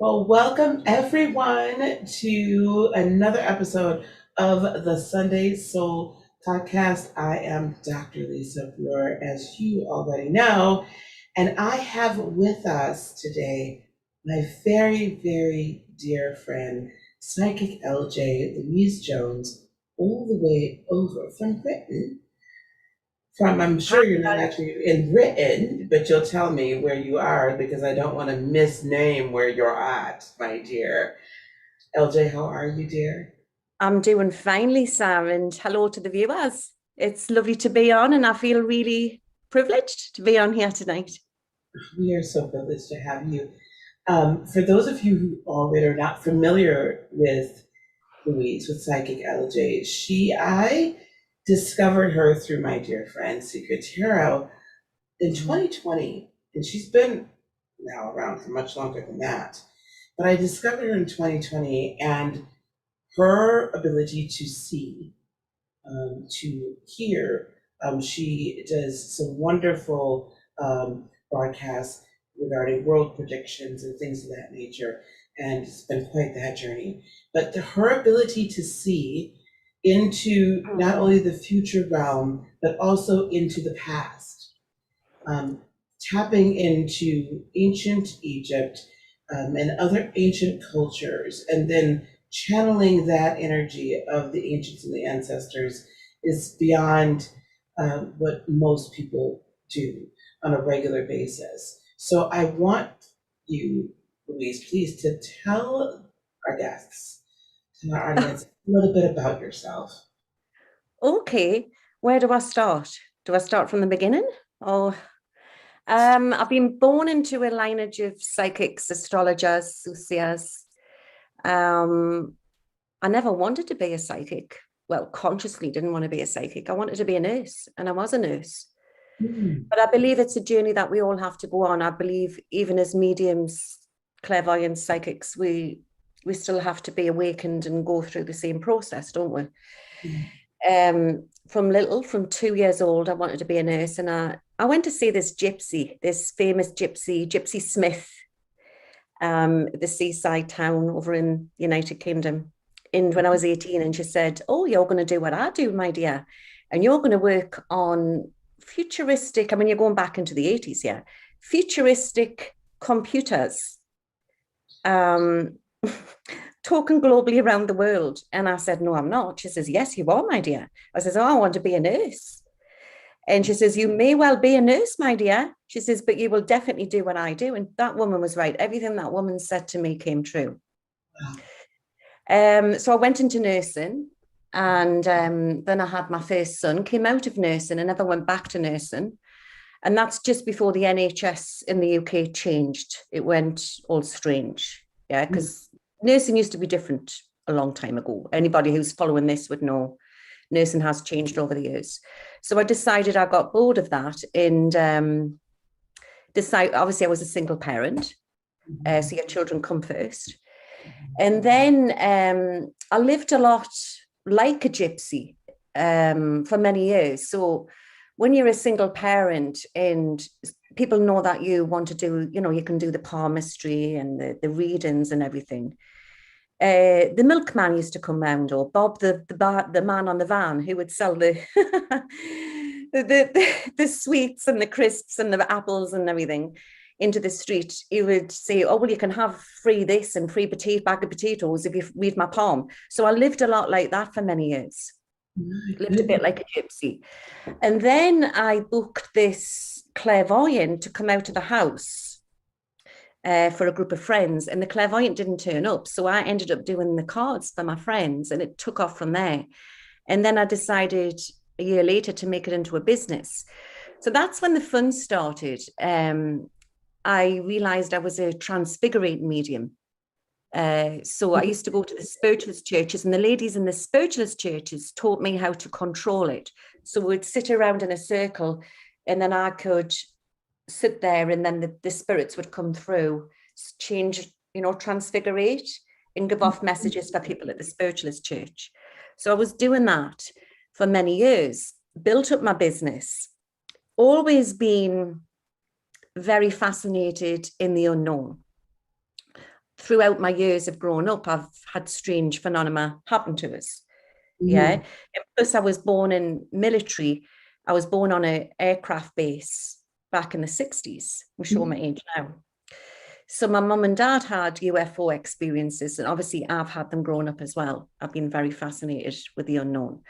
Well, welcome everyone to another episode of the Sunday Soul Podcast. I am Dr. Lisa Brewer, as you already know, and I have with us today my very, very dear friend, Psychic LJ, Louise Jones, all the way over from Britain. I'm sure you're not actually in Britain, but you'll tell me where you are because I don't want to misname where you're at, my dear. LJ, how are you, dear? I'm doing fine, Lisa, and hello to the viewers. It's lovely to be on, and I feel really privileged to be on here tonight. We are so privileged to have you. For those of you who already are not familiar with Louise, with Psychic LJ, I discovered her through my dear friend, Secret Tarot, in 2020, and she's been now around for much longer than that. But I discovered her in 2020, and her ability to see, to hear. She does some wonderful broadcasts regarding world predictions and things of that nature, and it's been quite that journey. But her ability to see into not only the future realm, but also into the past, tapping into ancient Egypt and other ancient cultures, and then channeling that energy of the ancients and the ancestors is beyond what most people do on a regular basis. So I want you, Louise, please to tell our guests, tell our audience a little bit about yourself. Okay, where do I start? Do I start from the beginning? Oh, I've been born into a lineage of psychics, astrologers, soothsayers. I never wanted to be a psychic. Well, consciously didn't want to be a psychic. I wanted to be a nurse, and I was a nurse. Mm. But I believe it's a journey that we all have to go on. I believe even as mediums, clairvoyants, psychics, we still have to be awakened and go through the same process, don't we? Mm. From 2 years old, I wanted to be a nurse, and I went to see this gypsy, this famous gypsy, Gypsy Smith, the seaside town over in the United Kingdom. And when I was 18, and she said, "Oh, you're going to do what I do, my dear, and you're going to work on futuristic." I mean, you're going back into the 80s, yeah, futuristic computers, um, talking globally around the world. And I said, "No, I'm not." She says, "Yes, you are, my dear." I says, "Oh, I want to be a nurse." And she says, "You may well be a nurse, my dear." She says, "But you will definitely do what I do." And that woman was right. Everything that woman said to me came true. So I went into nursing, and then I had my first son, came out of nursing and never went back to nursing. And that's just before the NHS in the UK changed. It went all strange. Yeah, because nursing used to be different a long time ago. Anybody who's following this would know nursing has changed over the years. So I decided, I got bored of that, and obviously I was a single parent. So your children come first. And then I lived a lot like a gypsy for many years. So when you're a single parent and people know that you want to do, you can do the palmistry and the readings and everything. The milkman used to come round, or Bob, the man on the van who would sell the, the sweets and the crisps and the apples and everything into the street. He would say, "Oh, well, you can have free this and free bag of potatoes if you read my palm." So I lived a lot like that for many years. Lived a bit like a gypsy. And then I booked this clairvoyant to come out of the house for a group of friends, and the clairvoyant didn't turn up. So I ended up doing the cards for my friends, and it took off from there. And then I decided a year later to make it into a business. So that's when the fun started. I realized I was a transfigurating medium. So I used to go to the spiritualist churches, and the ladies in the spiritualist churches taught me how to control it. So we'd sit around in a circle, and then I could sit there, and then the spirits would come through, change, transfigurate, and give off messages for people at the spiritualist church. So I was doing that for many years, built up my business, always been very fascinated in the unknown. throughout my years of growing up, I've had strange phenomena happen to us. Yeah. Mhm. And plus, I was born in military. I was born on an aircraft base back in the 60s. I'm showing my age now. So my mum and dad had UFO experiences, and obviously I've had them growing up as well. I've been very fascinated with the unknown.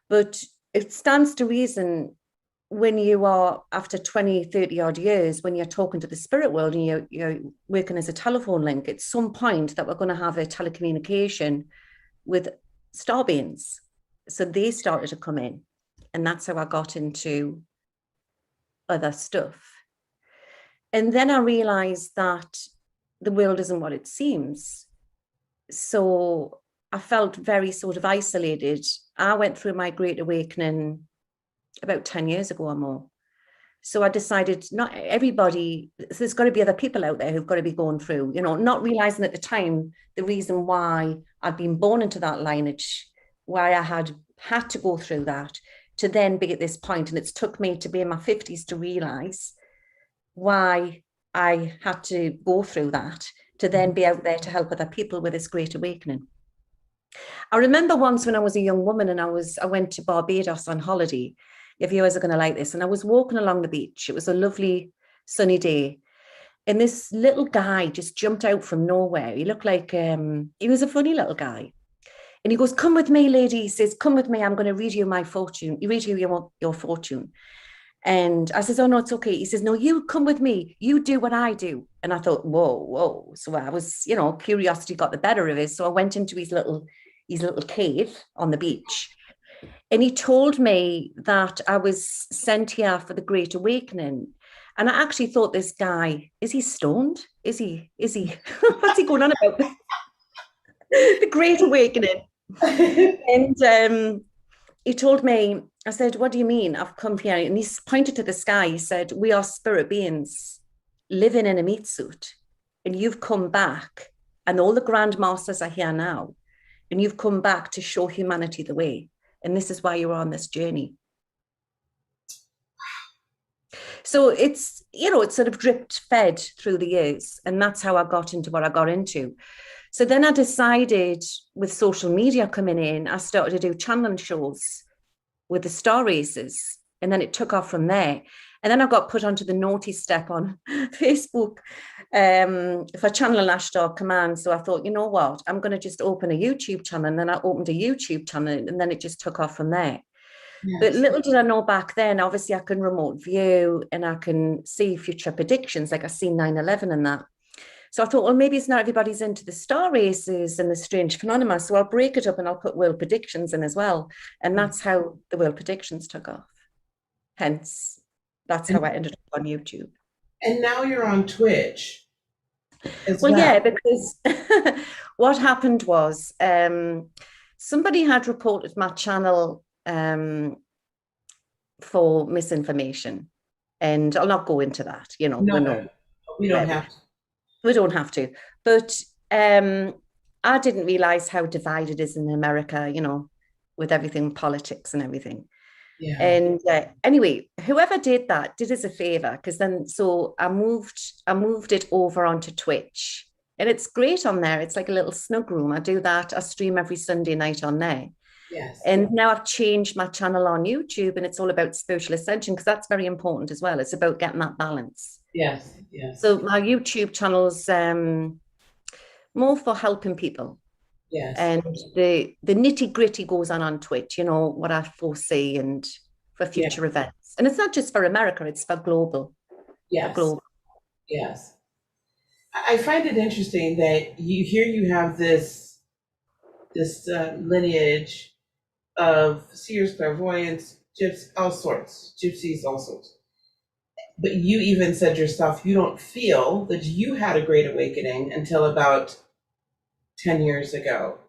But it stands to reason when you are, after 20, 30 odd years, when you're talking to the spirit world and you're working as a telephone link, at some point that we're going to have a telecommunication with star beings. So they started to come in. And that's how I got into other stuff. And then I realized that the world isn't what it seems. So I felt very sort of isolated. I went through my Great Awakening about 10 years ago or more. So I decided not everybody, there's got to be other people out there who've got to be going through, not realizing at the time the reason why I'd been born into that lineage, why I had to go through that to then be at this point. And it's took me to be in my 50s to realize why I had to go through that to then be out there to help other people with this great awakening. I remember once when I was a young woman and I went to Barbados on holiday. Your viewers are going to like this. And I was walking along the beach. It was a lovely sunny day. And this little guy just jumped out from nowhere. He looked like, he was a funny little guy. And he goes, "Come with me, lady." He says, "Come with me. I'm going to read you my fortune. You read you your fortune." And I says, "Oh, no, it's okay." He says, "No, you come with me. You do what I do." And I thought, whoa. So I was, curiosity got the better of it. So I went into his little cave on the beach. And he told me that I was sent here for the Great Awakening. And I actually thought, this guy, is he stoned? Is he, what's he going on about? The Great Awakening. And he told me, I said, "What do you mean? I've come here." And he pointed to the sky. He said, "We are spirit beings living in a meat suit. And you've come back. And all the grand masters are here now. And you've come back to show humanity the way. And this is why you're on this journey." So it's, it's sort of dripped fed through the years. And that's how I got into what I got into. So then I decided, with social media coming in, I started to do channeling shows with the star races. And then it took off from there. And then I got put onto the naughty step on Facebook for channeling Ashtar command. So I thought, you know what, I'm going to just open a YouTube channel. And then I opened a YouTube channel, and then it just took off from there. Yes. But little did I know back then, obviously I can remote view and I can see future predictions, like I seen 9/11 and that. So I thought, well, maybe it's not everybody's into the star races and the strange phenomena. So I'll break it up and I'll put world predictions in as well. And that's how the world predictions took off. Hence, that's how I ended up on YouTube. And now you're on Twitch as well. Yeah, because what happened was somebody had reported my channel for misinformation. And I'll not go into that, No, we don't have to. We don't have to. But I didn't realize how divided it is in America, with everything, politics and everything. Yeah. And anyway, whoever did that did us a favor, because then, so I moved it over onto Twitch, and it's great on there. It's like a little snug room. I do that. I stream every Sunday night on there. Yes. And now I've changed my channel on YouTube, and it's all about spiritual ascension, because that's very important as well. It's about getting that balance. Yes. So my YouTube channel's more for helping people. Yes. And the nitty gritty goes on Twitch, what I foresee and for future events. And it's not just for America, it's for global. Yes. For global. Yes. I find it interesting that you have this lineage of seers, clairvoyants, all sorts, gypsies, all sorts. But you even said yourself, you don't feel that you had a great awakening until about 10 years ago.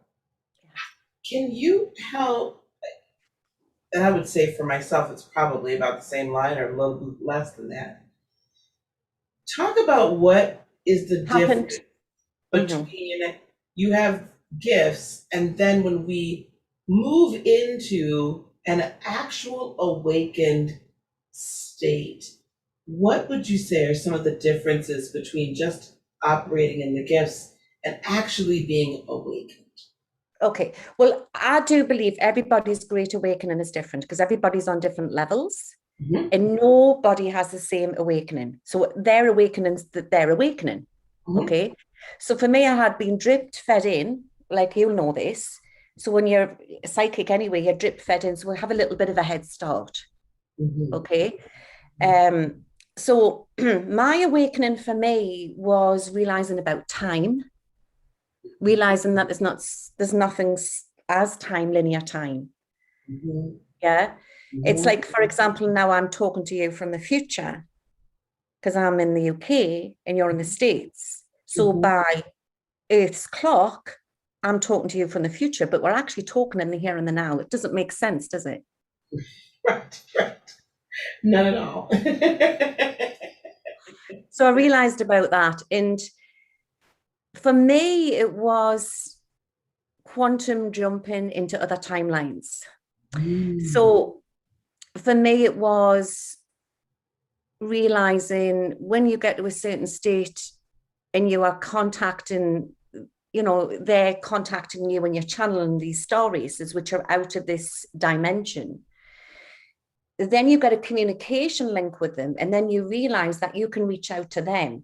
Can you help? And I would say for myself, it's probably about the same line or a little less than that. Talk about what is the difference between you have gifts, and then when we move into an actual awakened state, what would you say are some of the differences between just operating in the gifts and actually being awakened? Okay. Well, I do believe everybody's great awakening is different because everybody's on different levels Mm-hmm. and nobody has the same awakening. So their awakening's that they're awakening. Mm-hmm. Okay. So for me, I had been dripped, fed in, like you'll know this. So when you're psychic anyway, you're drip fed in. So we have a little bit of a head start. Mm-hmm. Okay. So my awakening for me was realizing about time, realizing that there's nothing as time, linear time. Mm-hmm. Yeah. It's Mm-hmm. like, for example, now I'm talking to you from the future because I'm in the UK and you're in the States. So Mm-hmm. by Earth's clock, I'm talking to you from the future, but we're actually talking in the here and the now. It doesn't make sense, does it? Right, right. Not at all. So I realized about that. And for me, it was quantum jumping into other timelines. Mm. So for me, it was realizing when you get to a certain state and you are contacting, they're contacting you and you're channeling these star races, which are out of this dimension. Then you get a communication link with them, and then you realize that you can reach out to them.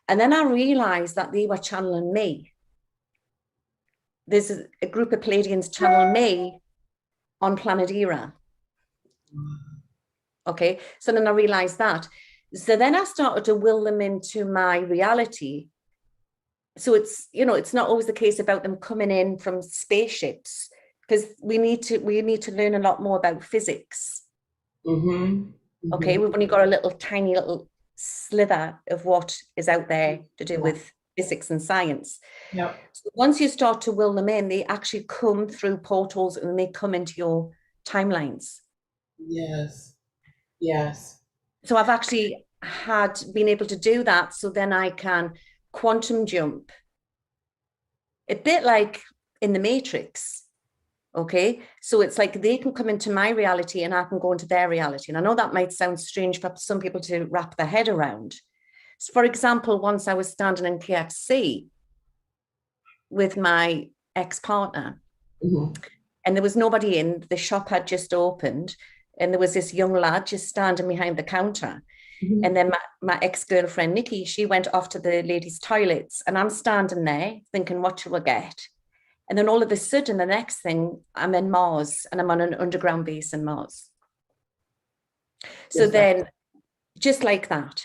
And then I realized that they were channeling me. There's a group of Pleiadians channeling me on planet Era. Okay, so then I realized that. So then I started to will them into my reality. So it's not always the case about them coming in from spaceships, because we need to learn a lot more about physics. Mm-hmm. Okay, Mm-hmm. we've only got a little tiny little slither of what is out there to do with physics and science. Yep. So once you start to will them in, they actually come through portals and they come into your timelines. Yes. Yes. So I've actually had been able to do that. So then I can quantum jump, a bit like in the Matrix. Okay. So it's like they can come into my reality and I can go into their reality. And I know that might sound strange for some people to wrap their head around. So for example, once I was standing in KFC with my ex-partner, Mm-hmm. and there was nobody in, the shop had just opened, and there was this young lad just standing behind the counter. Mm-hmm. And then my ex-girlfriend, Nikki, she went off to the ladies' toilets, and I'm standing there thinking, what shall I get? And then all of a sudden, the next thing, I'm in Mars, and I'm on an underground base in Mars. So then, just like that.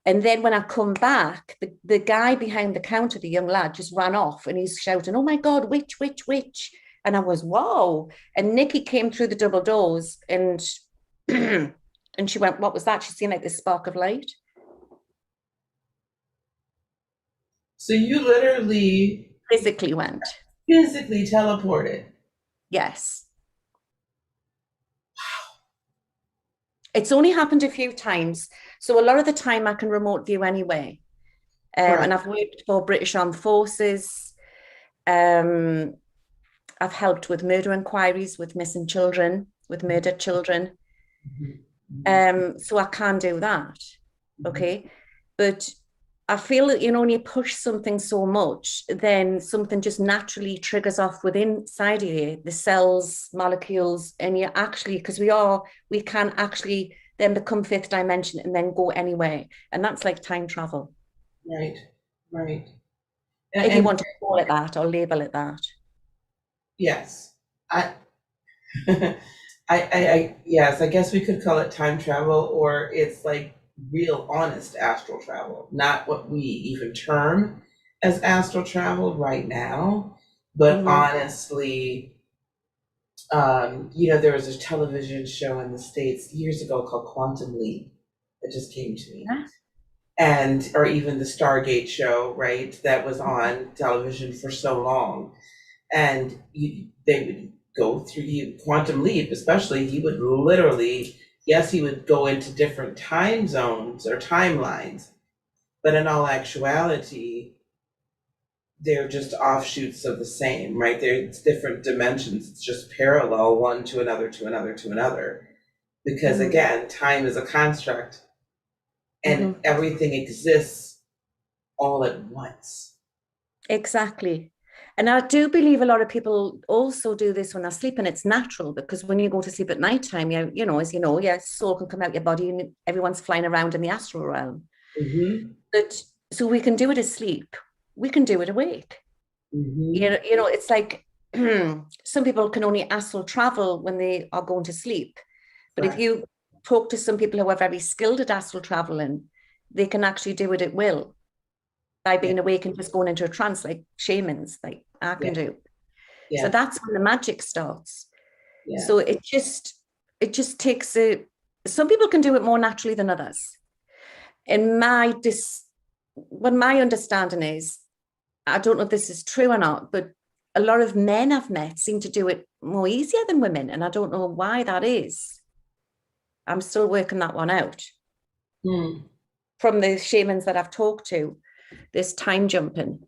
And then when I come back, the guy behind the counter, the young lad, just ran off and he's shouting, oh my God, witch, witch, witch. And I was, whoa. And Nikki came through the double doors and and she went, what was that? She seen like this spark of light. So you literally Physically went. physically teleported. Yes. It's only happened a few times. So a lot of the time I can remote view anyway. And I've worked for British Armed Forces. I've helped with murder inquiries with missing children, with murdered children. So I can do that. Okay. But I feel that, when you push something so much, then something just naturally triggers off within inside of you, the cells, molecules, and you actually, because we can actually then become fifth dimension and then go anywhere. And that's like time travel. Right, right. If you want to call it that or label it that. Yes. I, yes, I guess we could call it time travel, or it's like real honest astral travel, not what we even term as astral travel right now, but honestly, there was a television show in the States years ago called Quantum Leap that just came to me. Yeah. And, or even the Stargate show, right, that was on television for so long. And they would go through Quantum Leap, especially, he would literally, yes, he would go into different time zones or timelines, but in all actuality, they're just offshoots of the same, right? It's different dimensions. It's just parallel one to another, to another, to another. Because again, time is a construct and everything exists all at once. Exactly. And I do believe a lot of people also do this when they're sleeping. It's natural because when you go to sleep at nighttime, you know, as you know, your soul can come out your body and everyone's flying around in the astral realm. Mm-hmm. But so we can do it asleep. We can do it awake. Mm-hmm. You know, it's like some people can only astral travel when they are going to sleep. But if Right. you talk to some people who are very skilled at astral traveling, they can actually do it at will by Yeah. being awake and just going into a trance like shamans, like I can Yeah. do. So Yeah. that's when the magic starts. So Yes. it just takes a some people can do it more naturally than others. And what my understanding is, I don't know if this is true or not, but a lot of men I've met seem to do it more easier than women. And I don't know why that is. I'm still working that one out. Hmm. From the shamans that I've talked to, this time jumping,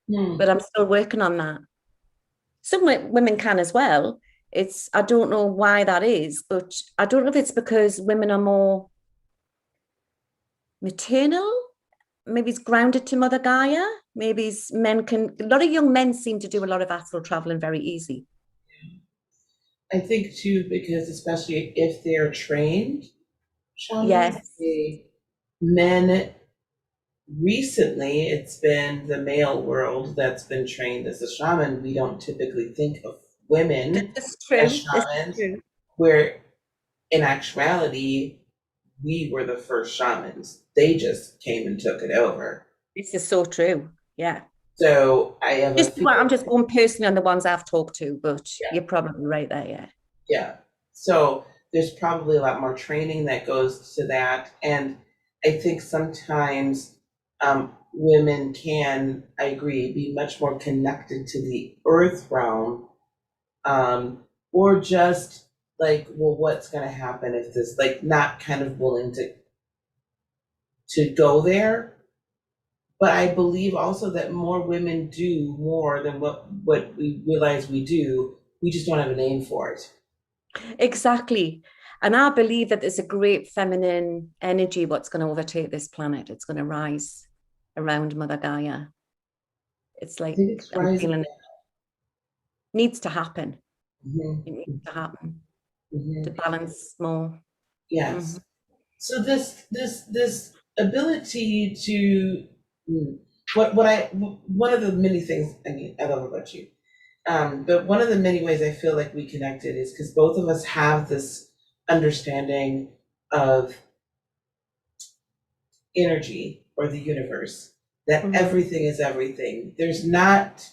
Hmm. but I'm still working on that. Some women can as well. I don't know why that is, but I don't know if it's because women are more maternal. Maybe it's grounded to Mother Gaia. Maybe a lot of young men seem to do a lot of astral traveling very easy. I think too, because especially if they're trained shamans, Yes, men recently, it's been the male world that's been trained as a shaman. We don't typically think of this women is as true. This is shamans, true. where in actuality, we were the first shamans. They just came and took it over. This is so true. Yeah. So I have a I'm feeling, just going personally on the ones I've talked to, but yeah, you're probably right there. Yeah. yeah. So there's probably a lot more training that goes to that. And I think sometimes women can, I agree, be much more connected to the earth realm, or just like, well, what's going to happen if this, like, not kind of willing to go there. But I believe also that more women do more than what we realize we do. We just don't have a name for it. Exactly. And I believe that there's a great feminine energy what's going to overtake this planet. It's going to rise around Mother Gaia. It's I like think it's I'm rising. feeling it needs to happen. It needs Mhm, to happen to mhm. balance more. Hmm. Yes. So this ability to what I one of the many things I love about you, but one of the many ways I feel like we connected is because both of us have this understanding of energy or the universe, that Hmm. everything is everything. There's not,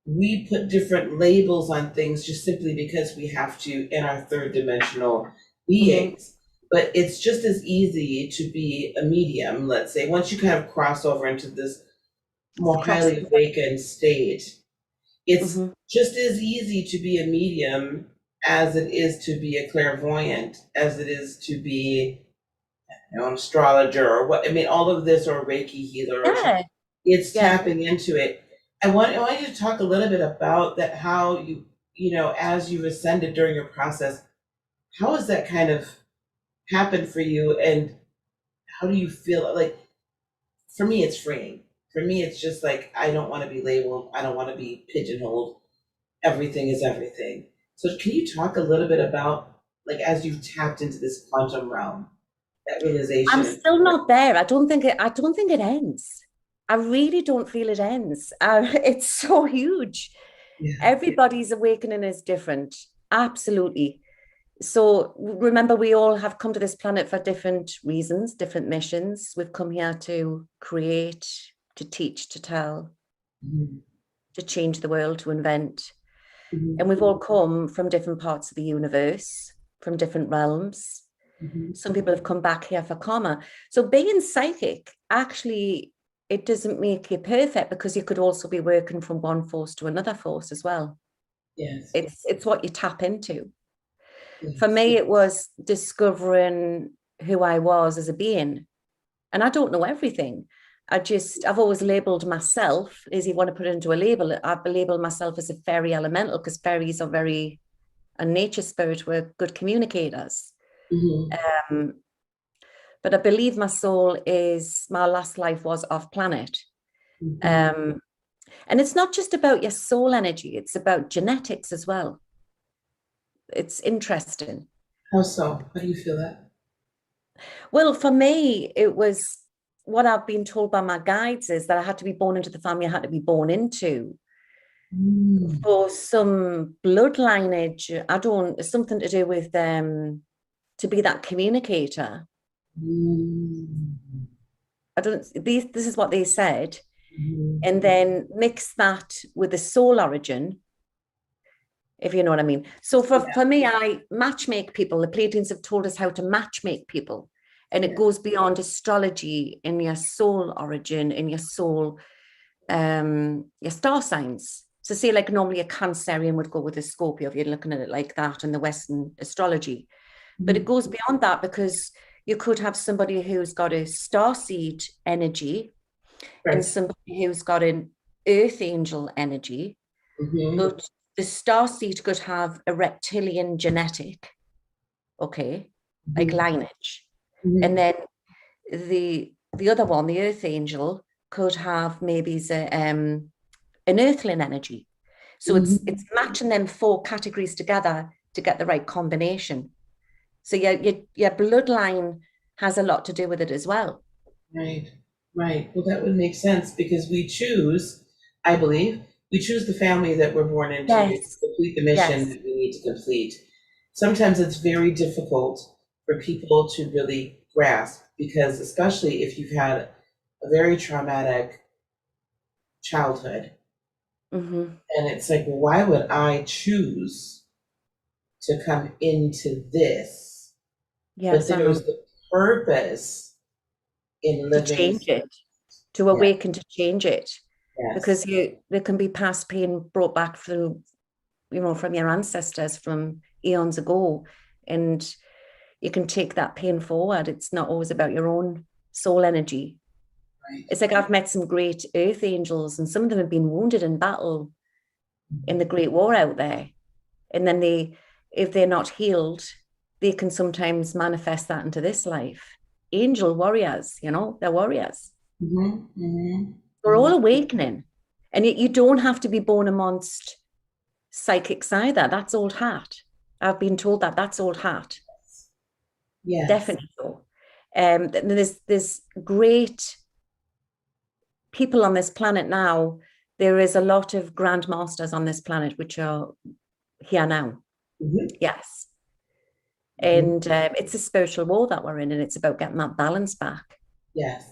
we put different labels on things just simply because we have to in our third dimensional Hmm. beings. But it's just as easy to be a medium, let's say, once you kind of cross over into this It's a more highly crossover. awakened state, it's Hmm. just as easy to be a medium as it is to be a clairvoyant, as it is to be an astrologer or what, I mean, all of this, or Reiki healer, or Yeah. it's Yeah. tapping into it. I want you to talk a little bit about that, how you know, as you've ascended during your process, how has that kind of happened for you, and how do you feel? Like, for me, it's freeing. For me, it's just like, I don't want to be labeled. I don't want to be pigeonholed. Everything is everything. So can you talk a little bit about, like, as you've tapped into this quantum realm, that I'm realization? still not there. I don't think it ends. I really don't feel it ends. It's so huge. Yeah. Everybody's awakening is different. Absolutely. So remember, we all have come to this planet for different reasons, different missions. We've come here to create, to teach, to tell, Mhm. to change the world, to invent. And Mhm. we've all come from different parts of the universe, from different realms. Mhm. Some people have come back here for karma. So being psychic, actually, it doesn't make you perfect because you could also be working from one force to another force as well. Yes. It's what you tap into. For Yes. me, it was discovering who I was as a being. And I don't know everything. I've always labeled myself, as you want to put it into a label, I've labeled myself as a fairy elemental because fairies are a nature spirit, we're good communicators. Mhm. Um, but I believe my last life was off planet. Mhm. Um, And it's not just about your soul energy, it's about genetics as well. It's interesting. How so? How do you feel that? Well, for me, it was what I've been told by my guides is that I had to be born into the family I had to be born into. Mm. For some blood lineage, something to do with to be that communicator. Mm. This is what they said. Mm. And then mix that with the soul origin, if you know what I mean. So for me, I matchmake people. The Pleiadians have told us how to matchmake people. And it goes beyond astrology in your soul origin, in your soul, your star signs. So say like normally a Cancerian would go with a Scorpio if you're looking at it like that in the Western astrology. But it goes beyond that because you could have somebody who's got a starseed energy and somebody who's got an earth angel energy. But the starseed could have a reptilian genetic, okay, like lineage. And then the other one, the earth angel, could have maybe an earthling energy. So it's matching them 4 categories together to get the right combination. So your bloodline has a lot to do with it as well. Right, right. Well, that would make sense because we choose, I believe, we choose the family that we're born into to complete the mission that we need to complete. Sometimes it's very difficult for people to really grasp because, especially if you've had a very traumatic childhood, and it's like, why would I choose to come into this? Yes, but there's the purpose in living to change it, to awaken, to change it, because there can be past pain brought back through, from your ancestors from eons ago, and you can take that pain forward. It's not always about your own soul energy. Right. It's like I've met some great earth angels, and some of them have been wounded in battle in the Great War out there, and then if they're not healed, they can sometimes manifest that into this life. Angel warriors, they're warriors. We're all awakening, and you don't have to be born amongst psychics either. That's old hat. I've been told that's old hat. Yes, definitely so. There's great people on this planet now. There is a lot of grandmasters on this planet which are here now. Yes. And it's a spiritual war that we're in, and it's about getting that balance back. Yes.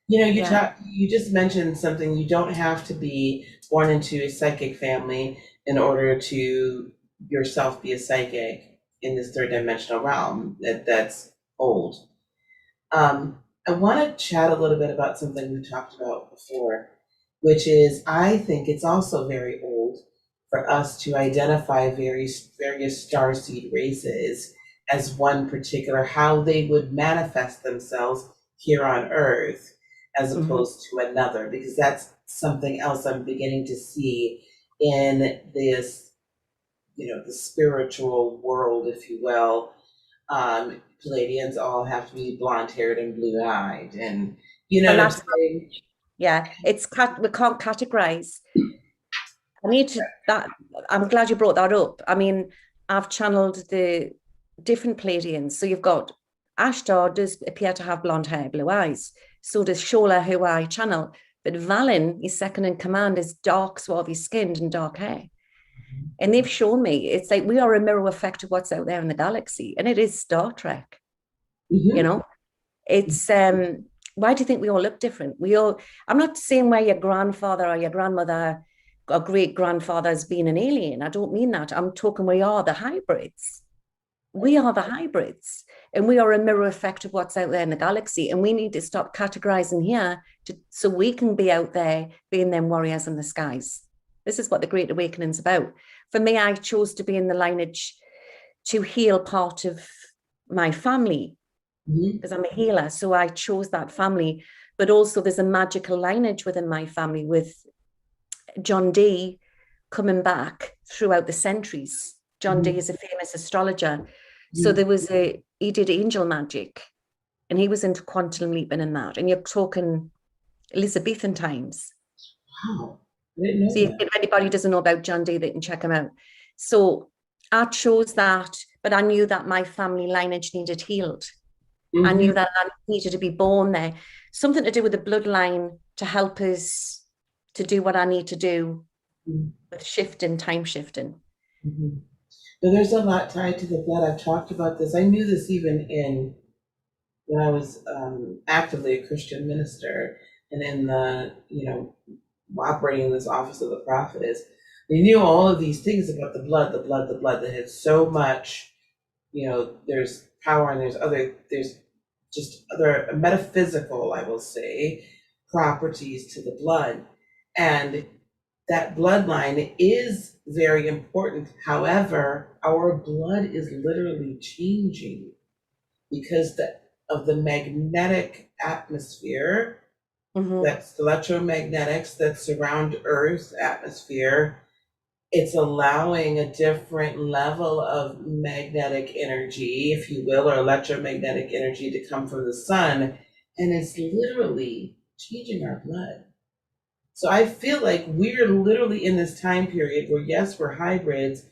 You just mentioned something. You don't have to be born into a psychic family in order to yourself be a psychic in this third dimensional realm. That's old. I want to chat a little bit about something we talked about before, which is I think it's also very old for us to identify various starseed races as one particular, how they would manifest themselves here on Earth as opposed to another, because that's something else I'm beginning to see in this, the spiritual world, if you will. Palladians all have to be blonde-haired and blue-eyed, and what I'm saying? Yeah, we can't categorize. I'm glad you brought that up. I mean, I've channeled the different Palladians. So you've got Ashtar does appear to have blonde hair, blue eyes. So does Shola, who I channel. But Valin, his second in command, is dark, swarthy skinned and dark hair. And they've shown me, it's like we are a mirror effect of what's out there in the galaxy. And it is Star Trek. It's why do you think we all look different? I'm not saying where your grandfather or your grandmother or great grandfather has been an alien. I don't mean that. I'm talking we are the hybrids. We are the hybrids, and we are a mirror effect of what's out there in the galaxy. And we need to stop categorizing here so we can be out there being them warriors in the skies. This is what the Great Awakening is about. For me, I chose to be in the lineage to heal part of my family because I'm a healer. So I chose that family, but also there's a magical lineage within my family with John Dee coming back throughout the centuries. John Dee is a famous astrologer. So he did angel magic, and he was into quantum leaping and that. And you're talking Elizabethan times. Wow, I didn't know So if anybody doesn't know about John Dee, they can check him out. So I chose that, but I knew that my family lineage needed healed. I knew that I needed to be born there. Something to do with the bloodline to help us to do what I need to do with shifting, time shifting. But there's a lot tied to the blood. I've talked about this. I knew this even when I was actively a Christian minister and in the, operating in this office of the prophetess. They knew all of these things about the blood, that had so much, there's power and there's just other metaphysical, I will say, properties to the blood. And that bloodline is very important. However, our blood is literally changing because of the magnetic atmosphere, that's electromagnetics that surround Earth's atmosphere. It's allowing a different level of magnetic energy, if you will, or electromagnetic energy to come from the sun, and it's literally changing our blood. So I feel like we're literally in this time period where, yes, we're hybrids,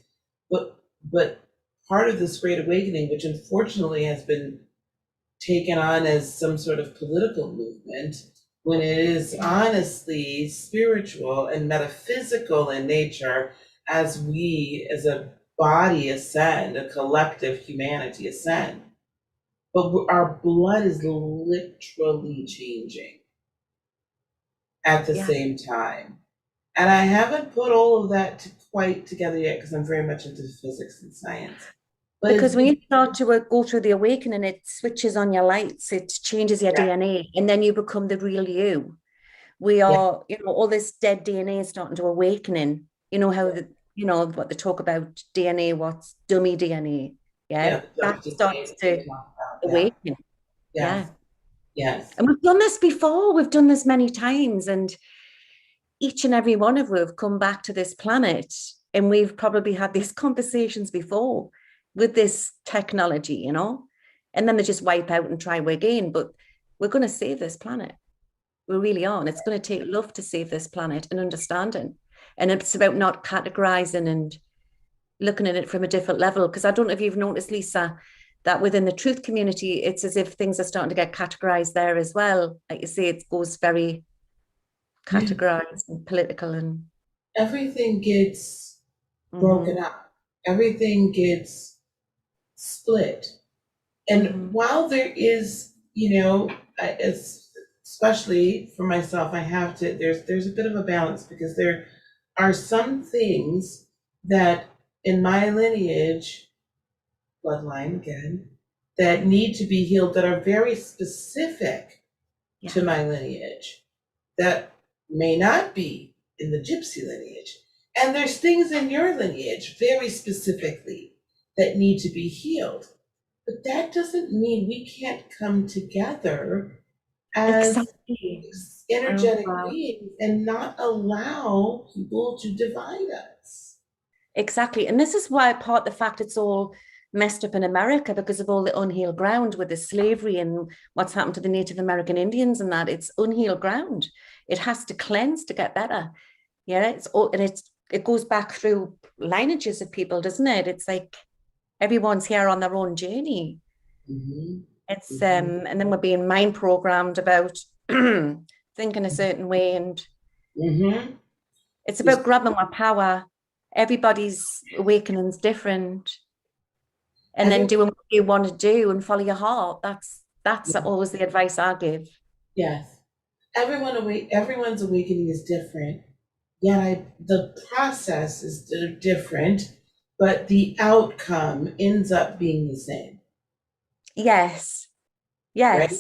but part of this great awakening, which unfortunately has been taken on as some sort of political movement, when it is honestly spiritual and metaphysical in nature, as we as a body ascend, a collective humanity ascend. But our blood is literally changing at the same time. And I haven't put all of that quite together yet because I'm very much into physics and science. But because when you start to go through the awakening, it switches on your lights, it changes your DNA, and then you become the real you. We are, all this dead DNA is starting to awakening. You know how what they talk about DNA, what's dummy DNA. That starts to awaken. Yes. And we've done this before. We've done this many times, and each and every one of us have come back to this planet, and we've probably had these conversations before with this technology, and then they just wipe out and try again. But we're going to save this planet. We really are. And it's going to take love to save this planet and understanding. And it's about not categorizing and looking at it from a different level. Because I don't know if you've noticed, Lisa, that within the truth community, it's as if things are starting to get categorized there as well. Like you say, it goes very categorized and political, and everything gets broken up. Everything gets split. And while there is, especially for myself, I have to, there's a bit of a balance, because there are some things that in my lineage, bloodline again, that need to be healed, that are very specific to my lineage, that may not be in the gypsy lineage. And there's things in your lineage very specifically that need to be healed. But that doesn't mean we can't come together as energetic beings and not allow people to divide us. Exactly. And this is why part of the fact it's all messed up in America, because of all the unhealed ground with the slavery and what's happened to the Native American Indians, and that it's unhealed ground. It has to cleanse to get better. It goes back through lineages of people, doesn't it? It's like everyone's here on their own journey. It's and then we're being mind programmed about thinking a certain way, and it's about grabbing our power. Everybody's awakening's different, and then doing what you want to do and follow your heart. That's always the advice I give. Yes, everyone's awakening is different. The process is different, but the outcome ends up being the same. Yes. Right?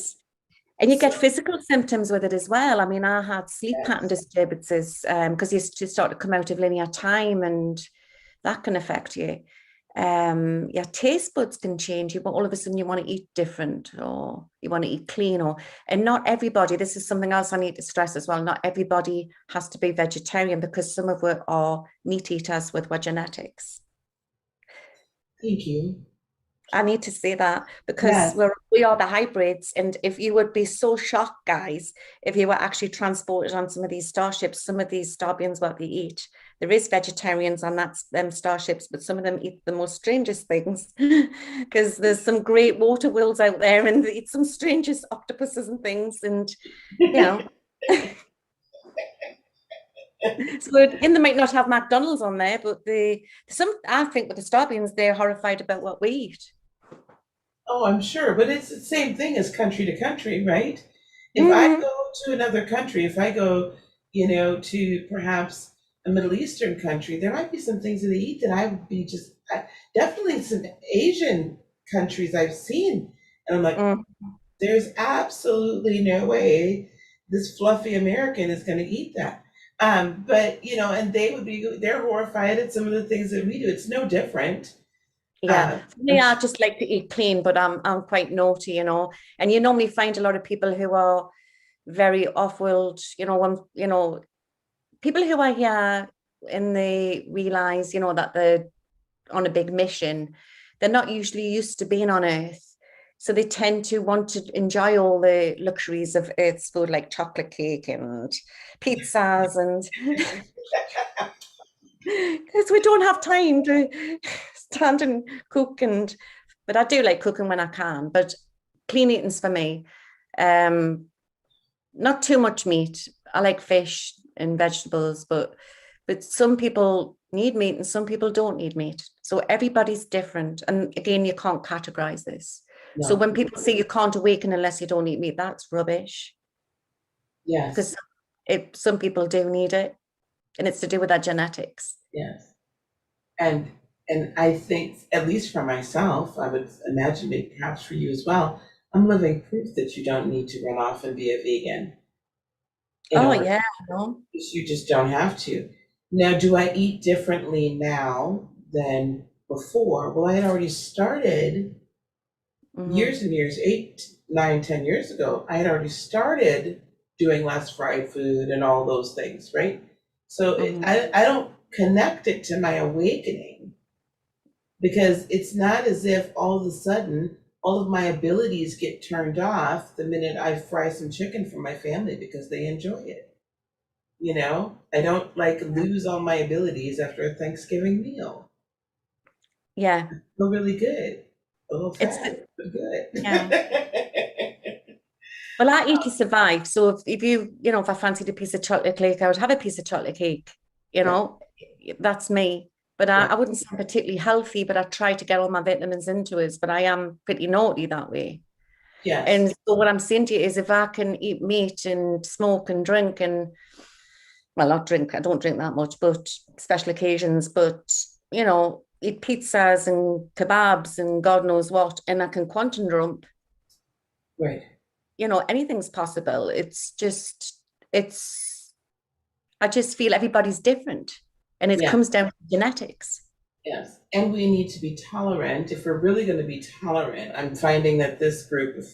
And you get physical symptoms with it as well. I mean, I had sleep pattern disturbances because you start to come out of linear time, and that can affect you. Your taste buds can change. All of a sudden you want to eat different, or you want to eat clean, and not everybody, this is something else I need to stress as well, not everybody has to be vegetarian, because some of us are meat eaters with our genetics. Thank you. I need to say that because Yes. we are the hybrids. And if you would be so shocked, guys, if you were actually transported on some of these starships, some of these starbeings, what they eat. There is vegetarians on them starships, but some of them eat the most strangest things because there's some great water whales out there and they eat some strangest octopuses and things. And, you know, so again, they might not have McDonald's on there, but I think with the starbeings, they're horrified about what we eat. Oh, I'm sure, but it's the same thing as country to country, right? If I go to another country, if I go, to perhaps a Middle Eastern country, there might be some things that they eat that I would be definitely some Asian countries I've seen. And I'm like, there's absolutely no way this fluffy American is going to eat that. But, and they're horrified at some of the things that we do. It's no different. Yeah, for me, I just like to eat clean, but I'm quite naughty, And you normally find a lot of people who are very off-world, people who are here and they realize, that they're on a big mission. They're not usually used to being on Earth, so they tend to want to enjoy all the luxuries of Earth's food, like chocolate cake and pizzas, and because we don't have time to stand and cook, but I do like cooking when I can, but clean eating's for me. Not too much meat. I like fish and vegetables, but some people need meat and some people don't need meat. So everybody's different. And again, you can't categorize this. No. So when people say you can't awaken unless you don't eat meat, that's rubbish. Yes. Because some people do need it, and it's to do with our genetics. Yes. And I think, at least for myself, I would imagine maybe perhaps for you as well, I'm living proof that you don't need to run off and be a vegan. Yeah, no. You just don't have to. Now, do I eat differently now than before? Well, I had already started years and years, 8, 9, 10 years ago. I had already started doing less fried food and all those things, right? So I don't connect it to my awakening, because it's not as if all of a sudden all of my abilities get turned off the minute I fry some chicken for my family because they enjoy it. I don't lose all my abilities after a Thanksgiving meal. Yeah. I feel really good. A little fat, but good. Yeah. Well, I eat to survive. So if I fancied a piece of chocolate cake, I would have a piece of chocolate cake. That's me. But I wouldn't say I'm particularly healthy, but I try to get all my vitamins into it. But I am pretty naughty that way. Yes. And so what I'm saying to you is, if I can eat meat and smoke and drink not drink, I don't drink that much, but special occasions, but, eat pizzas and kebabs and God knows what, and I can quantum jump. Right. Anything's possible. I just feel everybody's different, and it comes down to genetics. Yes. And we need to be tolerant. If we're really going to be tolerant, I'm finding that this group of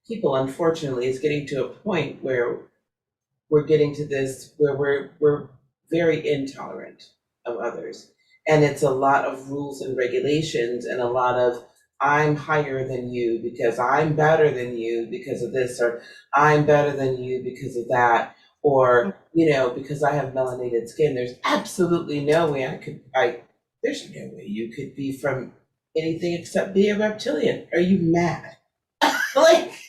people, unfortunately, is getting to a point where we're getting to this, where we're very intolerant of others. And it's a lot of rules and regulations and a lot of, I'm higher than you because I'm better than you because of this, or I'm better than you because of that, or, because I have melanated skin. There's absolutely no way there's no way you could be from anything except be a reptilian. Are you mad?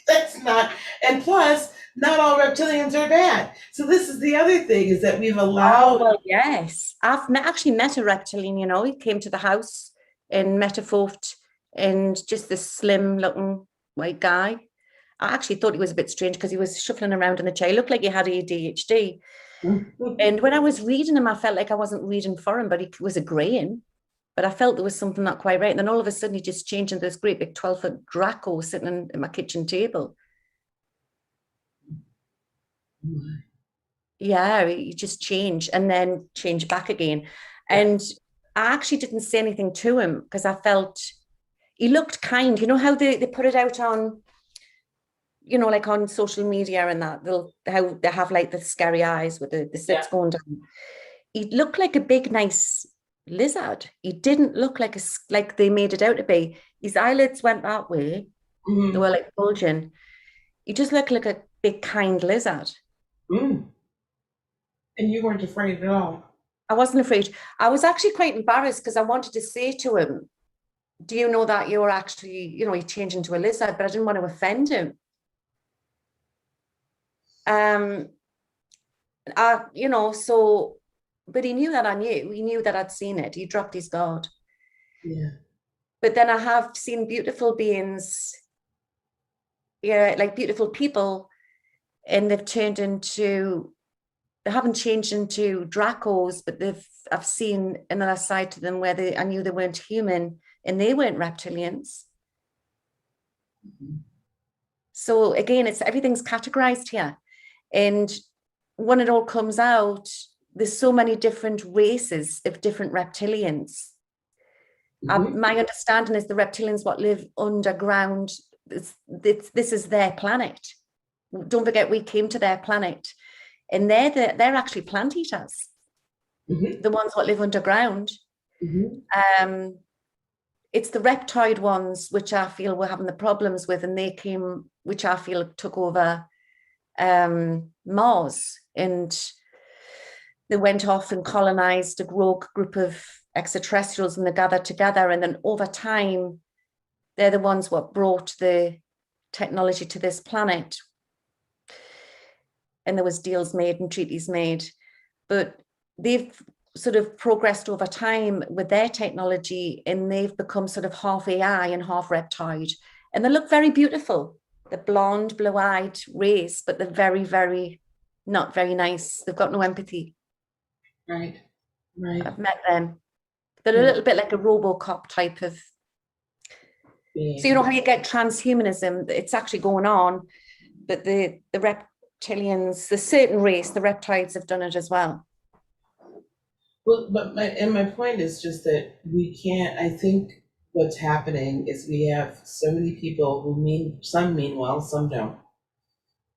That's not, and plus, not all reptilians are bad. So this is the other thing, is that we've allowed. Oh, well, yes. I've actually met a reptilian, he came to the house in Metafort, and just this slim looking white guy. I actually thought he was a bit strange because he was shuffling around in a chair. He looked like he had ADHD. And when I was reading him, I felt like I wasn't reading for him, but he was agreeing. But I felt there was something not quite right. And then all of a sudden he just changed into this great big 12-foot Draco sitting at my kitchen table. Yeah, he just changed and then changed back again. And I actually didn't say anything to him because I felt he looked kind. You know how they put it out on, like on social media and that, how they have like the scary eyes with the slits going down. He looked like a big, nice lizard. He didn't look like like they made it out to be. His eyelids went that way. Mm-hmm. They were like bulging. He just looked like a big, kind lizard. Mm. And you weren't afraid at all. I wasn't afraid. I was actually quite embarrassed because I wanted to say to him, do you know that you're actually, you change into a lizard? But I didn't want to offend him. But he knew that I knew. He knew that I'd seen it. He dropped his guard. Yeah. But then I have seen beautiful beings, like beautiful people, and they haven't changed into Dracos, but I've seen another side to them where I knew they weren't human and they weren't reptilians. Mm-hmm. So again, everything's categorized here. And when it all comes out, there's so many different races of different reptilians. Mm-hmm. My understanding is the reptilians what live underground. This is their planet. Don't forget, we came to their planet, and they're actually plant eaters. Mm-hmm. The ones what live underground. Mm-hmm. It's the reptoid ones which I feel we're having the problems with, and which I feel took over Mars, and they went off and colonized a rogue group of extraterrestrials, and they gathered together, and then over time they're the ones what brought the technology to this planet, and there was deals made and treaties made, but they've sort of progressed over time with their technology, and they've become sort of half AI and half reptile, and they look very beautiful. They're blonde, blue-eyed race, but they're very, very not very nice. They've got no empathy. Right. I've met them. They're a little bit like a RoboCop type of. Yeah. So you know how you get transhumanism? It's actually going on, but the reptilians, the certain race, the reptiles have done it as well. Well, but my point is just that we can't. I think what's happening is we have so many people who some mean well, some don't,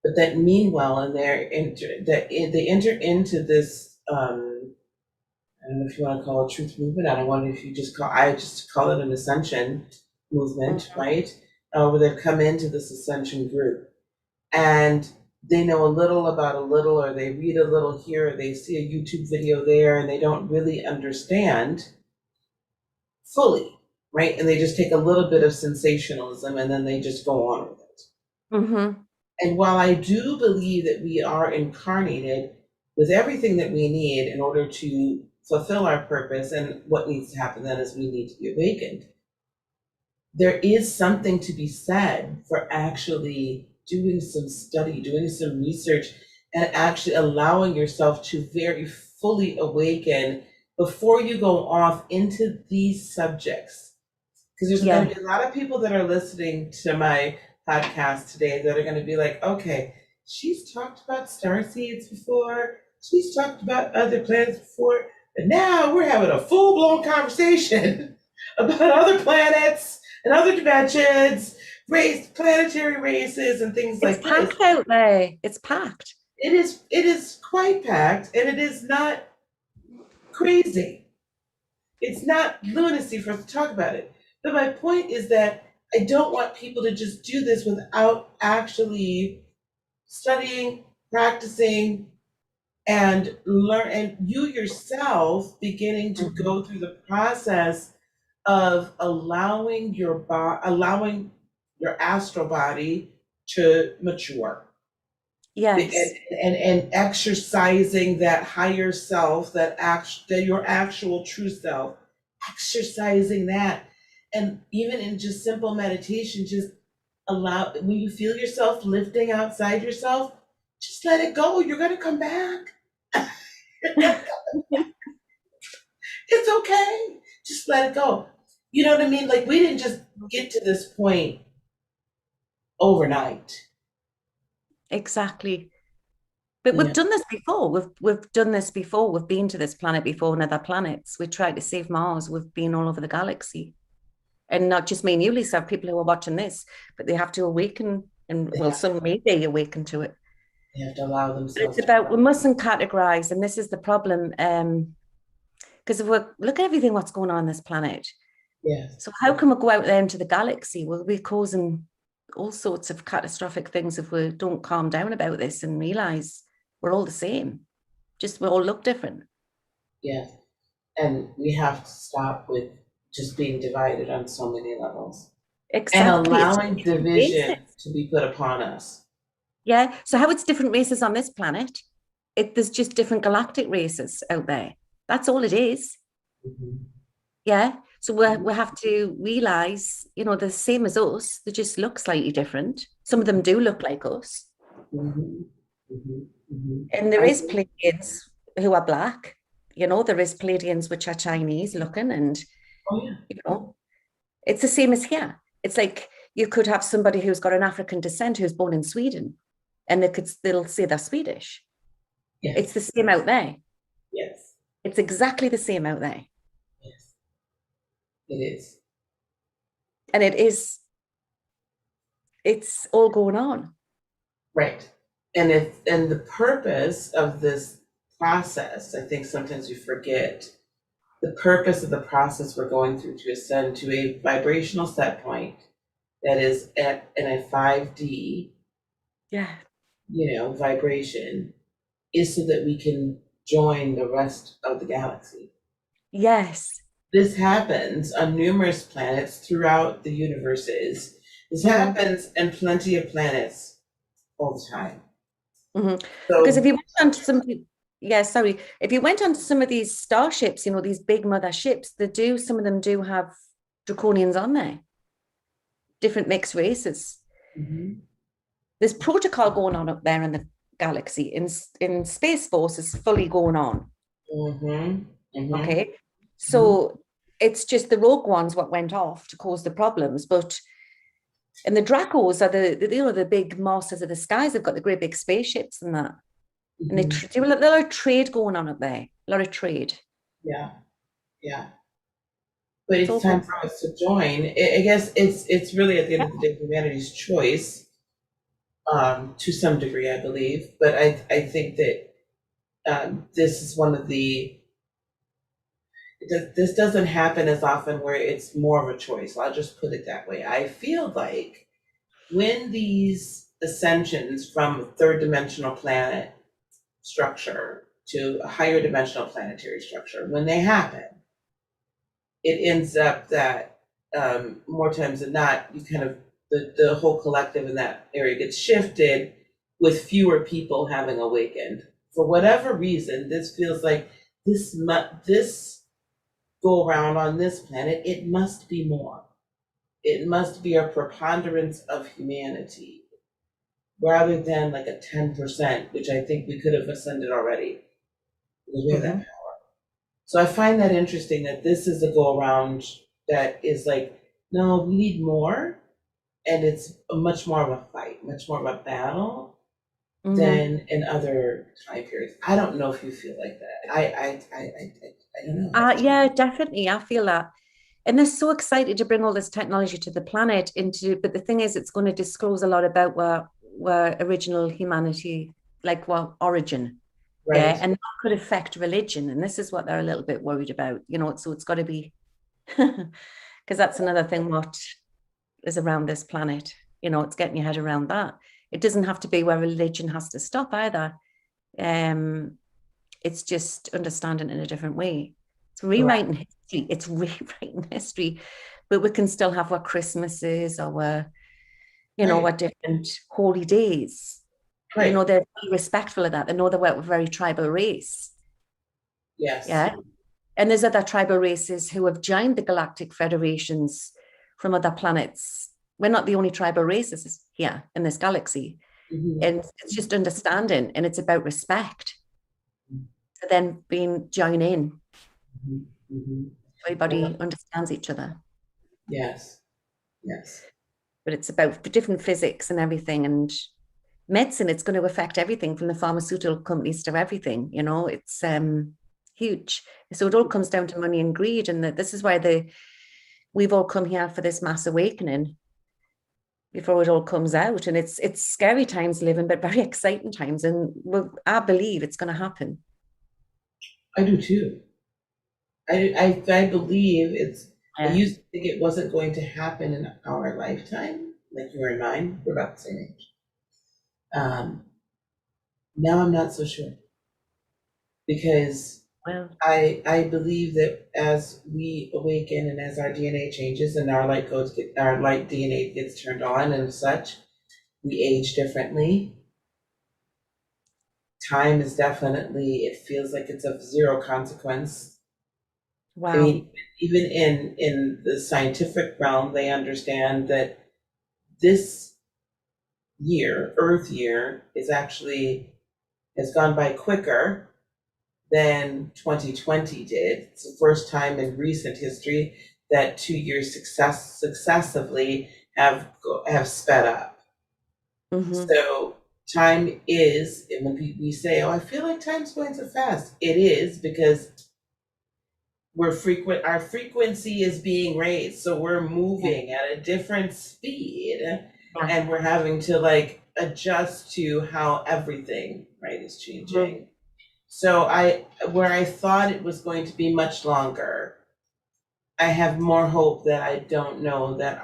but that mean well, and they enter into this. I don't know if you want to call it truth movement. I don't want if you just I just call it an ascension movement, Mm-hmm. right? Where they've come into this ascension group, and they know a little about a little, or they read a little here, or they see a YouTube video there, and they don't really understand fully, right? And they just take a little bit of sensationalism, and then they just go on with it. Mm-hmm. And while I do believe that we are incarnated with everything that we need in order to fulfill our purpose, and what needs to happen then is we need to be awakened, there is something to be said for actually doing some study, doing some research, and actually allowing yourself to very fully awaken before you go off into these subjects. Because there's going to be a lot of people that are listening to my podcast today that are going to be like, okay, she's talked about starseeds before, she's talked about other planets before, but now we're having a full-blown conversation about other planets and other dimensions, planetary races, and things like this. It's packed out there. It's packed. It is quite packed, and it is not crazy. It's not lunacy for us to talk about it. But my point is that I don't want people to just do this without actually studying, practicing, and learn, and you yourself beginning to go through the process of allowing your astral body to mature. Yes. And exercising that higher self, that your actual true self, exercising that. And even in just simple meditation, just allow, when you feel yourself lifting outside yourself, just let it go. You're going to come back. It's okay. Just let it go. You know what I mean? Like, we didn't just get to this point overnight. Exactly. But we've done this before. We've done this before. We've been to this planet before and other planets. We tried to save Mars. We've been all over the galaxy. And not just me and you, Lisa, people who are watching this, but they have to awaken, and some may be awaken to it. They have to allow themselves. It's about, we mustn't categorize, and this is the problem. Because Because if we look at everything what's going on this planet, Yes. so how can we go out there into the galaxy? We'll be causing all sorts of catastrophic things if we don't calm down about this and realize we're all the same. Just we all look different. Yes. And we have to stop with just being divided on so many levels and Exactly. allowing division to be put upon us. Yeah. So how it's different races on this planet, there's just different galactic races out there. That's all it is. Mhm. Yeah. So we have to realize, you know, they're the same as us. They just look slightly different. Some of them do look like us. Mhm. Mhm. Mhm. And there I is think- Pleiadians who are black. You know, there is Pleiadians which are Chinese looking, and Oh yeah. you know, it's the same as here. It's like you could have somebody who's got an African descent who's born in Sweden, and they'll say they're Swedish. Yes. It's the same out there. Yes. It's exactly the same out there. Yes. It is. And it's all going on. Right. And the purpose of this process, I think sometimes we forget the purpose of the process we're going through to ascend to a vibrational set point that is in a 5D, Yeah. vibration, is so that we can join the rest of the galaxy. Yes. This happens on numerous planets throughout the universes. This happens in plenty of planets all the time. Mhm. So, Because if you went on to if you went on to some of these starships, you know, these big mother ships, some of them do have draconians on there, different mixed races. mhm, There's protocol going on up there in the galaxy. In Space Force is fully going on. mhm, mhm, Okay. So it's just the rogue ones what went off to cause the problems. And the Dracos are the big masters of the skies. They've got the great big spaceships and that. And they mhm. do a lot of trade going on up there. A lot of trade. Yeah, yeah. But It's all it's time going for us to join. I guess it's really at the end on. of the day humanity's choice, to some degree, I believe. But I think that this is one of this doesn't happen as often where it's more of a choice. I'll just put it that way. I feel like when these ascensions from a third dimensional planet structure to a higher dimensional planetary structure, when they happen, it ends up that more times than not, you kind of the whole collective in that area gets shifted with fewer people having awakened. For whatever reason, this feels like this go around on this planet, it must be more. It must be a preponderance of humanity rather than like a 10%, which I think we could have ascended already because we have that. So I find that interesting that this is a go around that is like, no, we need more. And it's much more of a fight, much more of a battle than in other time periods. I don't know if you feel like that. I don't know. Yeah, definitely. I feel that. And they're so excited to bring all this technology to the planet but the thing is it's going to disclose a lot about where original humanity, like what origin. Right. Yeah. And that could affect religion. And this is what they're a little bit worried about, you know, so it's got to be because that's another thing what is around this planet. You know, it's getting your head around that. It doesn't have to be where religion has to stop either. It's just understanding in a different way. It's rewriting history. It's rewriting history, but we can still have our Christmases or our different holy days. Right. You know, they're very respectful of that. They know that we're a very tribal race. Yes. Yeah. And there's other tribal races who have joined the galactic federations from other planets. We're not the only tribal races here in this galaxy. Mhm. And it's just understanding, and it's about respect. So then join in. Mhm. Mhm. Everybody understands each other. Yes. Yes. But it's about different physics and everything. And medicine, it's going to affect everything from the pharmaceutical companies to everything. You know, it's huge. So it all comes down to money and greed. And this is why we've all come here for this mass awakening before it all comes out. And it's scary times living, but very exciting times. And I believe it's going to happen. I do too. I believe I Yeah. used to think it wasn't going to happen in our lifetime, like you were in mine. We're about the same age. Now I'm not so sure, because Well, I believe that as we awaken and as our DNA changes and our light DNA gets turned on and such, we age differently. Time is definitely, it feels like it's of zero consequence. I wow. mean, even in the scientific realm, they understand that this year, Earth year, has gone by quicker than 2020 did. It's the first time in recent history that 2 years successively have sped up. Mm-hmm. So time is, and when we say, "Oh, I feel like time's going so fast," it is because our frequency is being raised, so we're moving at a different speed, Yeah. and we're having to like adjust to how everything, right, is Mhm. changing. So where I thought it was going to be much longer, I have more hope that I don't know that.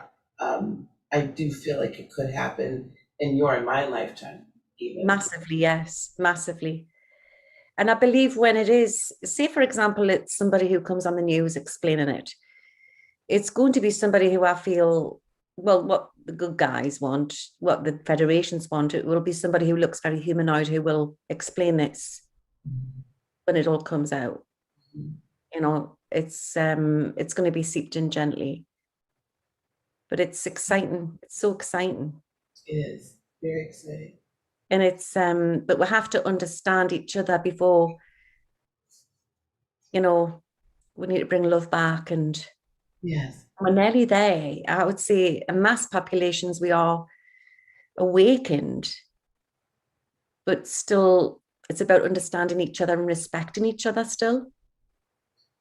I do feel like it could happen in your and my lifetime, even. Massively, yes, massively. And I believe when it is, say, for example, it's somebody who comes on the news explaining it, it's going to be somebody who I feel, well, what the good guys want, what the federations want, it will be somebody who looks very humanoid who will explain this when it all comes out. You know, it's going to be seeped in gently. But it's exciting. It's so exciting. It is very exciting. And it's but we have to understand each other before, you know, we need to bring love back, and Yes. we're nearly there. I would say in mass populations we are awakened, but still it's about understanding each other and respecting each other still.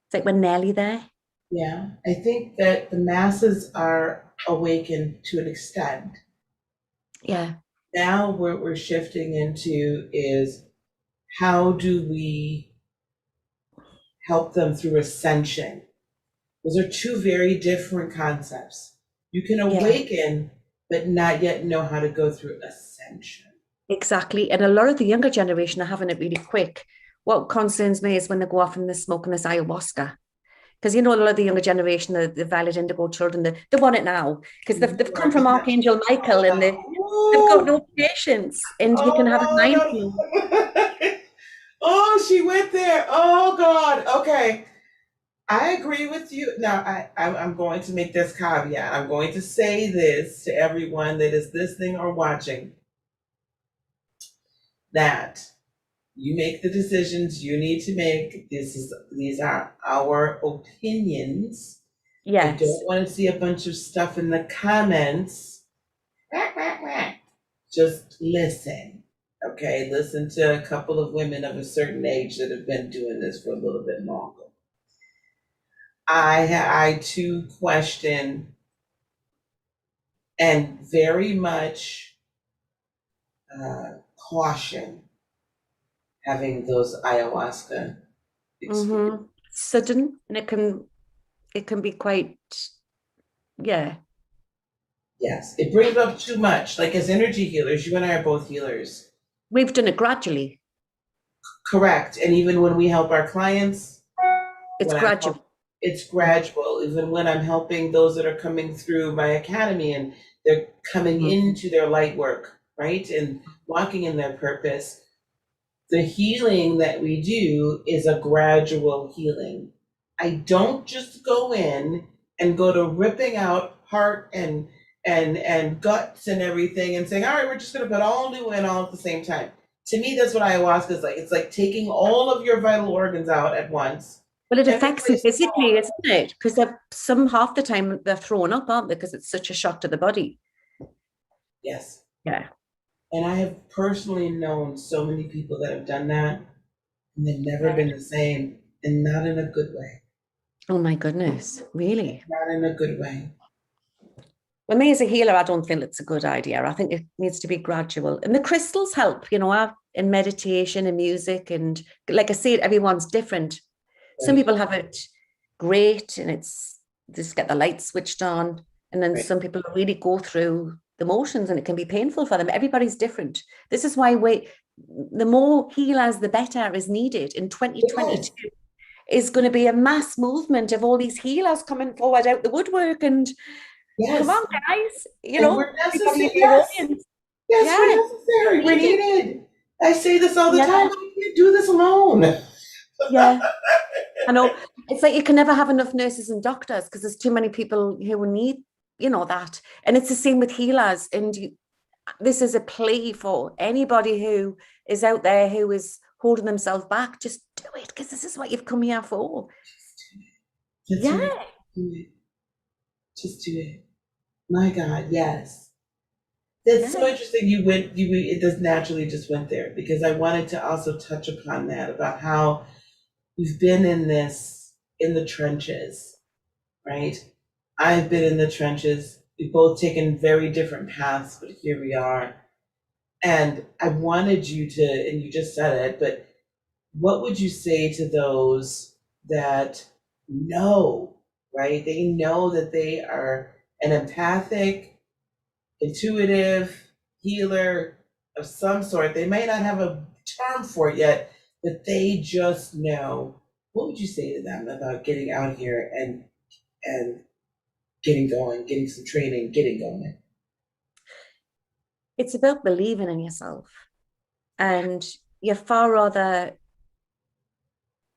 It's like we're nearly there. Yeah. I think that the masses are awakened to an extent. Yeah. Now what we're shifting into is, how do we help them through ascension? Those are two very different concepts. You can Yeah. awaken, but not yet know how to go through ascension. Exactly. And a lot of the younger generation are having it really quick. What concerns me is when they go off and they're smoking this ayahuasca. Because you know, a lot of the younger generation, the violet indigo children, they want it now because they've come from Archangel Michael and they've got Oh, no patience and he can have it oh mindful. no. Oh, she went there. Oh God. Okay. I agree with you. Now, I'm going to make this caveat. I'm going to say this to everyone that is listening or watching, that you make the decisions you need to make. These are our opinions. I Yes. don't want to see a bunch of stuff in the comments. Just listen. Okay, listen to a couple of women of a certain age that have been doing this for a little bit longer. I too question and very much caution having those ayahuasca experiences. Mm-hmm. Sudden, and it can be quite, yeah. Yes, it brings up too much. Like, as energy healers, you and I are both healers. We've done it gradually. Correct. And even when we help our clients, It's gradual. it's gradual. Even when I'm helping those that are coming through my academy and they're coming Mm-hmm. into their light work, right? And walking in their purpose, the healing that we do is a gradual healing. I don't just go in and go to ripping out heart and guts and everything and saying, all right, we're just gonna put all new in all at the same time. To me, that's what ayahuasca is like. It's like taking all of your vital organs out at once Well, it and affects them replace them physically, all. isn't it? Because they're some half the time they're thrown up, aren't they? Because it's such a shock to the body. Yes. Yeah. And I have personally known so many people that have done that, and they've never Yeah. been the same, and not in a good way. Oh my goodness, really? Not in a good way. Well, me as a healer, I don't feel it's a good idea. I think it needs to be gradual. And the crystals help, in meditation and music. And like I said, everyone's different. Some Right. people have it great, and it's just get the lights switched on. And then Right. some people really go through the motions, and it can be painful for them. Everybody's different. This is why the more healers, the better is needed in 2022. Yes. Is going to be a mass movement of all these healers coming forward out the woodwork, and come Yes. on, guys, And we're everybody necessary. in your Yes. audience. Yes, Yeah, we're necessary. We're needed. I say this all the yeah, time. I can't do this alone. yeah. I know. It's like you can never have enough nurses and doctors because there's too many people who need, that. And it's the same with healers. And this is a plea for anybody who is out there who is holding themselves back. Just do it, because this is what you've come here for. That's Yeah. right. Do it. Just do it. My God, yes. That's so interesting. You it just naturally just went there, because I wanted to also touch upon that, about how you've been in the trenches, right? I've been in the trenches. We've both taken very different paths, but here we are. And I wanted you to, and you just said it, but what would you say to those that know, right? They know that they are an empathic, intuitive healer of some sort. They may not have a term for it yet, but they just know. What would you say to them about getting out here and getting going, getting some training, getting going? It's about believing in yourself, and you're far rather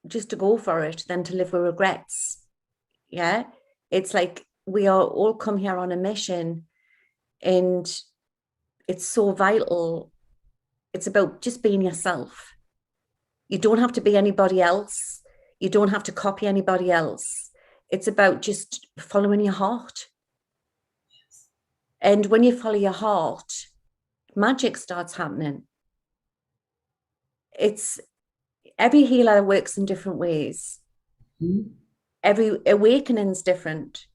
just to go for it than to live with regrets. Yeah. It's like we are all come here on a mission, and it's so vital. It's about just being yourself. You don't have to be anybody else. You don't have to copy anybody else. It's about just following your heart. And when you follow your heart, magic starts happening. It's every healer works in different ways. Mm-hmm. Every awakening's different.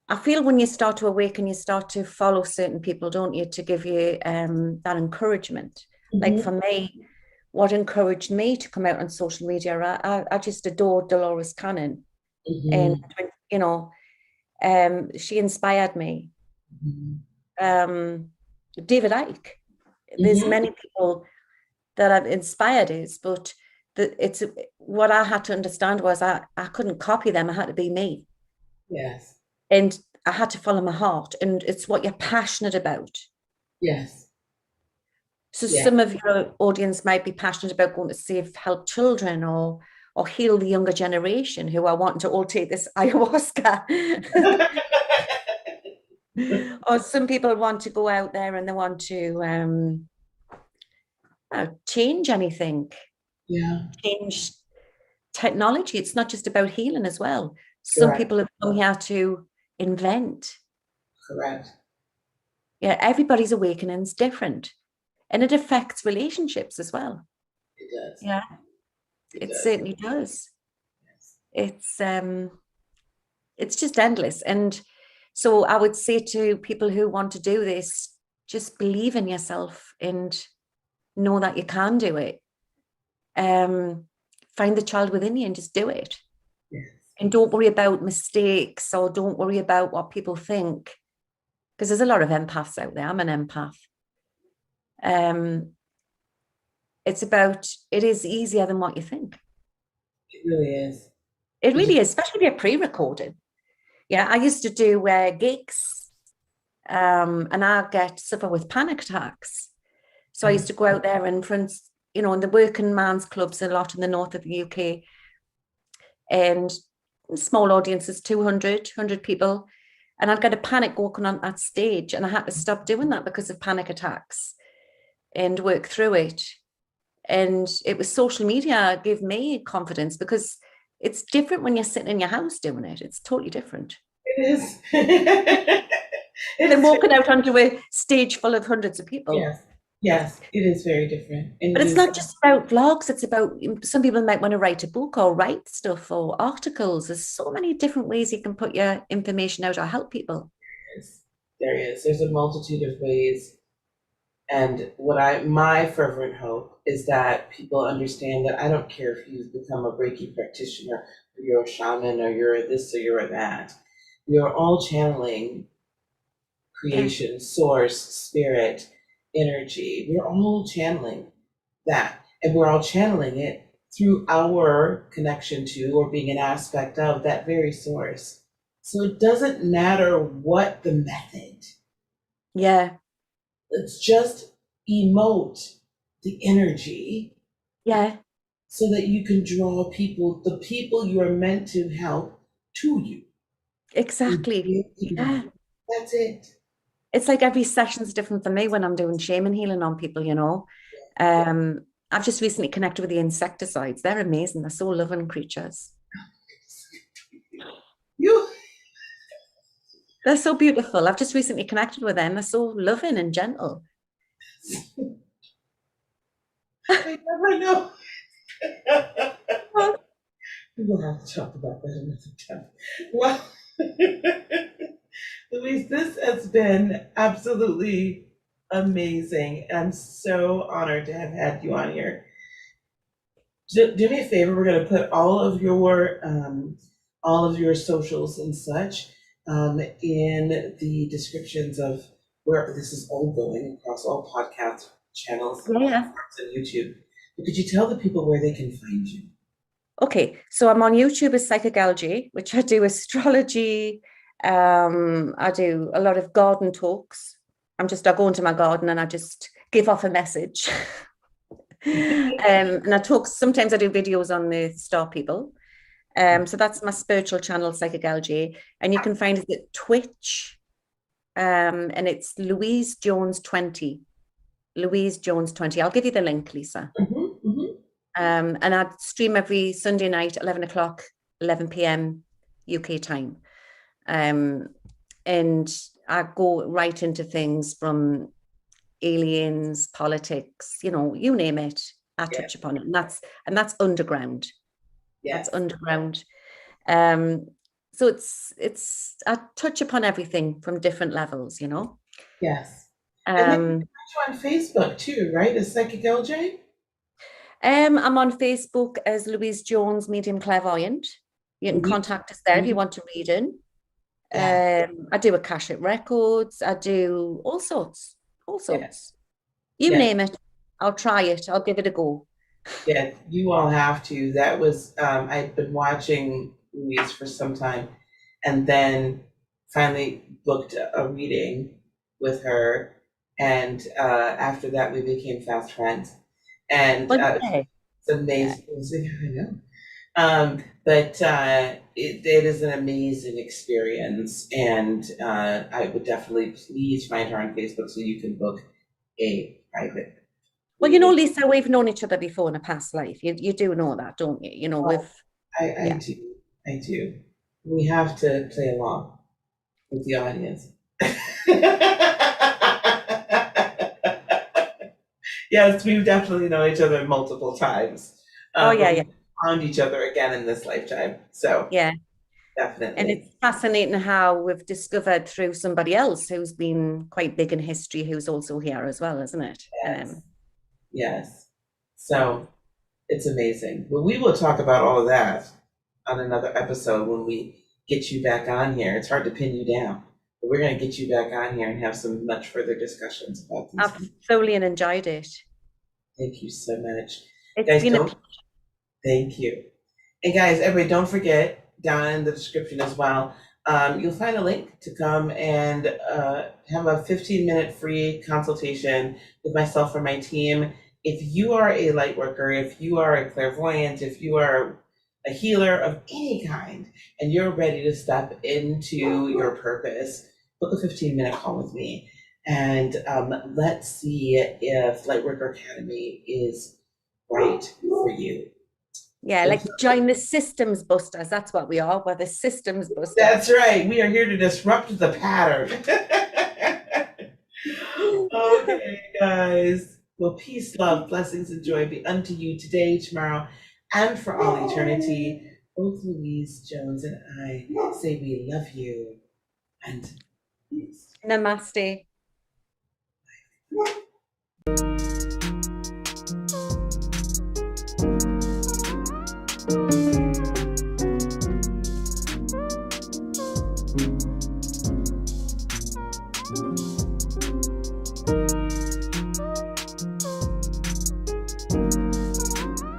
I feel when you start to awaken, you start to follow certain people, don't you, to give you that encouragement. Mm-hmm. Like for me, what encouraged me to come out on social media, I just adored Dolores Cannon. Mm-hmm. And, she inspired me. Mm-hmm. David Icke. There's many people that I've inspired is, but it's what I had to understand was I couldn't copy them. I had to be me. Yes. And I had to follow my heart, and it's what you're passionate about. Yes. So some of your audience might be passionate about going to help children or heal the younger generation who are wanting to all take this ayahuasca. Or some people want to go out there and they want to change anything. Yeah. Change technology. It's not just about healing as well. Some Correct. people have come here to invent. Correct. Yeah, everybody's awakening is different. And it affects relationships as well. It does. Yeah. It certainly does. Yes. It's just endless. And so I would say to people who want to do this, just believe in yourself and know that you can do it. Find the child within you and just do it. Yes. And don't worry about mistakes, or don't worry about what people think, because there's a lot of empaths out there. I'm an empath. It is easier than what you think. It really is. It really is, especially if you're pre-recorded. Yeah, I used to do gigs, and I suffer with panic attacks. So I used to go out there in front, in the working man's clubs a lot in the north of the UK, and small audiences, 200 people. And I'd get a panic walking on that stage, and I had to stop doing that because of panic attacks and work through it. And it was social media gave me confidence, because it's different when you're sitting in your house doing it. It's totally different. It is. Than walking out onto a stage full of hundreds of people. Yes, it is very different. But it's not just about vlogs. It's about, some people might want to write a book or write stuff or articles. There's so many different ways you can put your information out or help people. There is. There's a multitude of ways. And my fervent hope is that people understand that I don't care if you've become a Reiki practitioner, or you're a shaman, or you're this, or you're that. We are all channeling Yeah, creation, source, spirit, energy. We're all channeling that. And we're all channeling it through our connection to or being an aspect of that very source. So it doesn't matter what the method, yeah, let's just emote the energy yeah, so that you can draw people, the people you are meant to help, to you and exactly. give to Yeah. you. That's it. It's like every session's different for me when I'm doing shaman healing on people, you know. I've just recently connected with the insecticides. They're amazing. They're so loving creatures. You, They're so beautiful. I've just recently connected with them. They're so loving and gentle. I never know. Oh, We'll have to talk about that another time. Well, Louise, this has been absolutely amazing. I'm so honored to have had you on here. Do me a favor. We're going to put all of your socials and such in the descriptions of where this is all going across all podcast channels, yeah. platforms, and YouTube. But could you tell the people where they can find you? Okay, so I'm on YouTube as Psychic Algae, which I do astrology. I do a lot of garden talks. I go into my garden and I just give off a message. And I talk, sometimes I do videos on the star people. So that's my spiritual channel, Psychic Algae. And you can find it at Twitch. And it's Louise Jones 20. Louise Jones 20. I'll give you the link, Lisa. Mhm, mhm. And I stream every Sunday night, 11 o'clock, 11 p.m. UK time. And I go right into things from aliens, politics, you know, you name it. I Yeah, touch upon it. And that's underground. That's yes, underground. Um, so it's I touch upon everything from different levels, you know. yes. And then Um, you're on Facebook too, right? As Psychic LJ? I'm on Facebook as Louise Jones, Medium Clairvoyant. You can Louise. contact us there if you want to read in. Yes, I do Akashic Records. I do all sorts, all yes, sorts. You yes. name it, I'll try it. I'll give it a go. Yeah, you all have to. That was, I'd been watching Louise for some time and then finally booked a reading with her. And after that, we became fast friends. And Well, yeah, it's yeah, amazing. I know. But it is an amazing experience. And I would definitely please find her on Facebook so you can book a private well, you know, reading. Lisa, we've known each other before in a past life. You do know that, don't you? You know, Oh, I yeah. do. I do. We have to play along with the audience. Yes, we've definitely known each other multiple times, Oh, but yeah, yeah, we found each other again in this lifetime. So yeah. And definitely. it's fascinating how we've discovered through somebody else who's been quite big in history, who's also here as well, isn't it? Yes. Yes. So it's amazing. But we will talk about all of that on another episode when we get you back on here. It's hard to pin you down, but we're going to get you back on here and have some much further discussions about these I've things. thoroughly enjoyed it. Thank you so much. It's Guys, been a don't, thank you. And guys, everybody, don't forget down in the description as well, you'll find a link to come and have a 15-minute free consultation with myself or my team. If you are a light worker, if you are a clairvoyant, if you are a healer of any kind, and you're ready to step into your purpose, book a 15-minute call with me. And let's see if Lightworker Academy is right for you. Yeah, So like join the systems busters. That's what we are. We're the systems that's busters. right. We are here to disrupt the pattern. Okay, guys. Well, peace, love, blessings, and joy be unto you today, tomorrow, and for all eternity. Both Louise Jones and I say we love you and peace. Namaste. Thank you.